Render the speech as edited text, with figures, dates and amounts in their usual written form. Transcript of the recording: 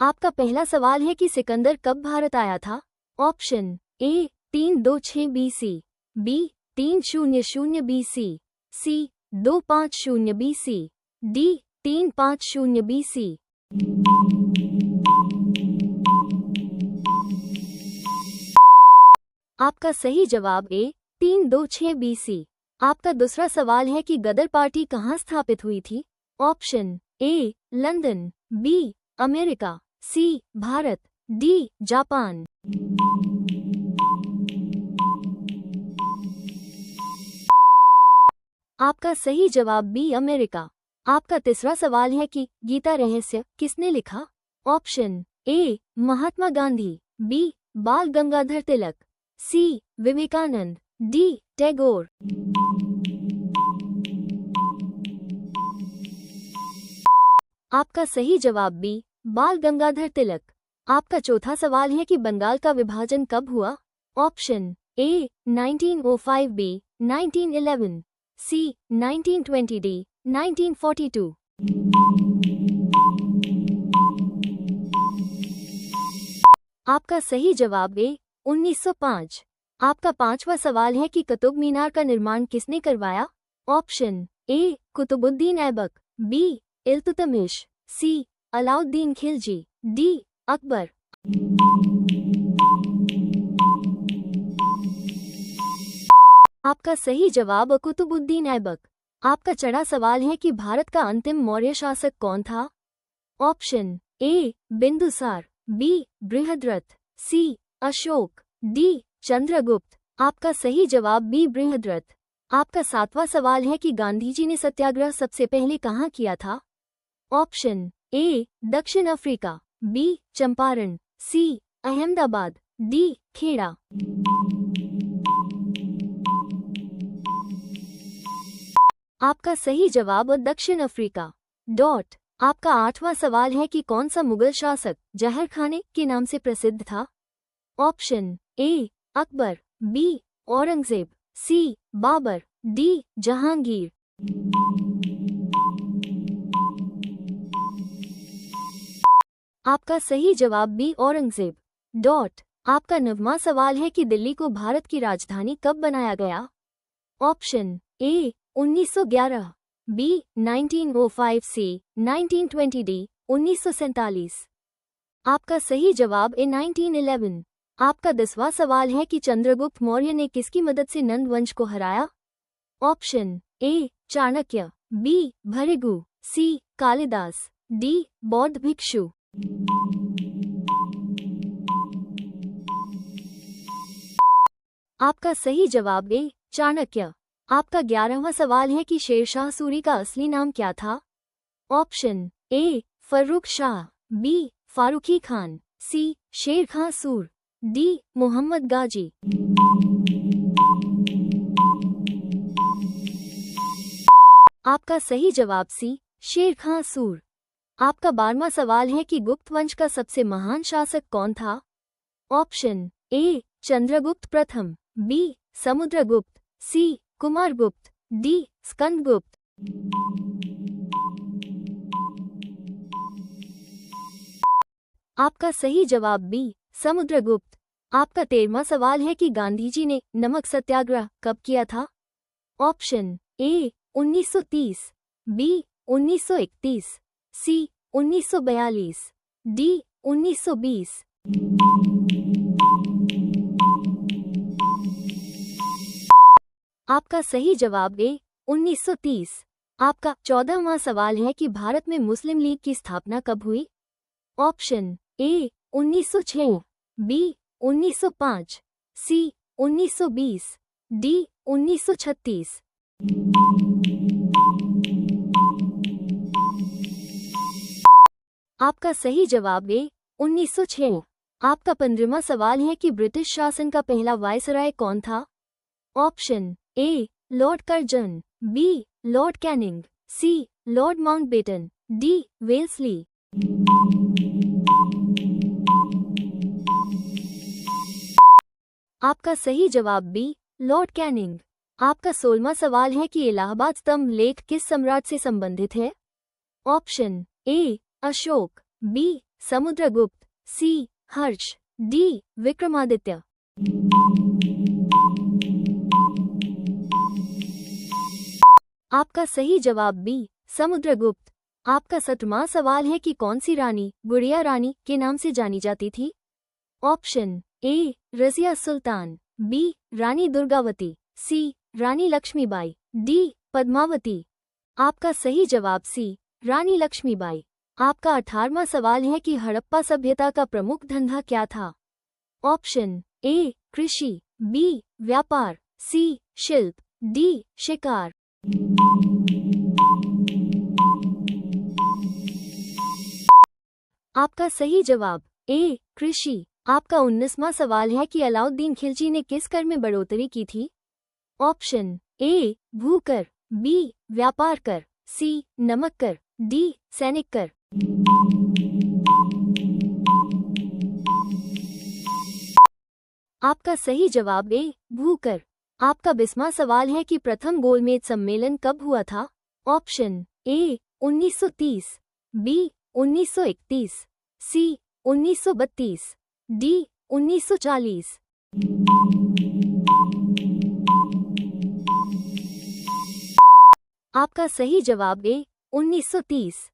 आपका पहला सवाल है कि सिकंदर कब भारत आया था? Option A 326 BC, B 300 BC, C 250 BC, D 350 BC। आपका सही जवाब ए 326 BC। आपका दूसरा सवाल है कि गदर पार्टी कहाँ स्थापित हुई थी? Option A London, B America, C Bharat, D Japan. आपका सही जवाब बी अमेरिका। आपका तीसरा सवाल है कि गीता रहस्य किसने लिखा? Option A Mahatma Gandhi, B Bal Gangadhar Tilak, C Vivekananda, D Tagore. आपका सही जवाब बी बाल गंगाधर तिलक। आपका चौथा सवाल है कि बंगाल का विभाजन कब हुआ? Option A 1905, B 1911, C 1920, D 1942। आपका सही जवाब ए 1905। आपका पांचवा सवाल है कि कुतुब मीनार का निर्माण किसने करवाया? Option A Qutubuddin Aibak, B Iltutmish, C Alauddin Khilji, D Akbar. आपका सही जवाब कुतुबुद्दीन ऐबक। आपका चौथा सवाल है कि भारत का अंतिम मौर्य शासक कौन था? Option A Bindusara, B Brihadratha, C Ashoka, D Chandragupta. आपका सही जवाब बी बृहद्रथ। आपका सातवां सवाल है कि गांधीजी ने सत्याग्रह सबसे पहले कहाँ किया था? ऑप्शन ए दक्षिण अफ्रीका, बी चंपारण, सी अहमदाबाद, डी खेड़ा। आपका सही जवाब दक्षिण अफ्रीका। आपका आठवां सवाल है कि कौन सा मुगल शासक जहर खाने के नाम से प्रसिद्ध था? Option A Akbar, B Aurangzeb, C Babur, D Jahangir. आपका सही जवाब बी औरंगजेब। आपका नववां सवाल है कि दिल्ली को भारत की राजधानी कब बनाया गया? Option A 1911, B 1905, C 1920, D 1947। आपका सही जवाब ए 1911। आपका 10वां सवाल है कि चंद्रगुप्त मौर्य ने किसकी मदद से नंद वंश को हराया? Option A Chanakya, B Bhrigu, C Kalidasa, D बौद्ध भिक्षु। आपका सही जवाब ए चाणक्य। आपका 11वां सवाल है कि शेरशाह सूरी का असली नाम क्या था? Option A Farrukh Shah, B Farooqui Khan, C Sher Khan सूर, डी मोहम्मद गाजी। आपका सही जवाब सी शेर खां सूर। आपका 12वां सवाल है कि गुप्त वंश का सबसे महान शासक कौन था? ऑप्शन ए चंद्रगुप्त प्रथम, बी समुद्रगुप्त, सी कुमारगुप्त, डी स्कंदगुप्त। आपका सही जवाब बी समुद्रगुप्त। आपका 13वां सवाल है कि गांधीजी ने नमक सत्याग्रह कब किया था? Option A 1930, B 1931, C 1942, D 1920। आपका सही जवाब ए 1930। आपका 14वां सवाल है कि भारत में मुस्लिम लीग की स्थापना कब हुई? Option A 1906, B 1905, C 1920, D 1936। आपका सही जवाब ए 1906। आपका 15वां सवाल है कि ब्रिटिश शासन का पहला वायसराय कौन था? Option A Lord Curzon, B Lord Canning, C Lord Mountbatten, D Wellesley. आपका सही जवाब बी लॉर्ड कैनिंग। आपका 16वां सवाल है कि इलाहाबाद स्तंभ लेख किस सम्राट से संबंधित है? Option A Ashoka, B Samudragupta, C Harsha, D Vikramaditya. आपका सही जवाब बी समुद्रगुप्त। आपका 17वां सवाल है कि कौन सी रानी गुड़िया रानी के नाम से जानी जाती थी। Option A Razia Sultan, B Rani Durgavati, C Rani Lakshmibai, D Padmavati. आपका सही जवाब सी रानी लक्ष्मीबाई। आपका 18वां सवाल है कि हड़प्पा सभ्यता का प्रमुख धंधा क्या था। ऑप्शन ए कृषि, बी व्यापार, सी शिल्प, डी शिकार। आपका सही जवाब ए कृषि। आपका 19वां सवाल है कि अलाउद्दीन खिलजी ने किस कर में बढ़ोतरी की थी। ऑप्शन ए भूकर, बी व्यापार कर, सी नमक कर, डी सैनिक कर। आपका सही जवाब ए भूकर। आपका 20वां सवाल है कि प्रथम गोलमेज सम्मेलन कब हुआ था। Option A 1930, B 1931, C 1932, D 1940। आपका सही जवाब ए 1930।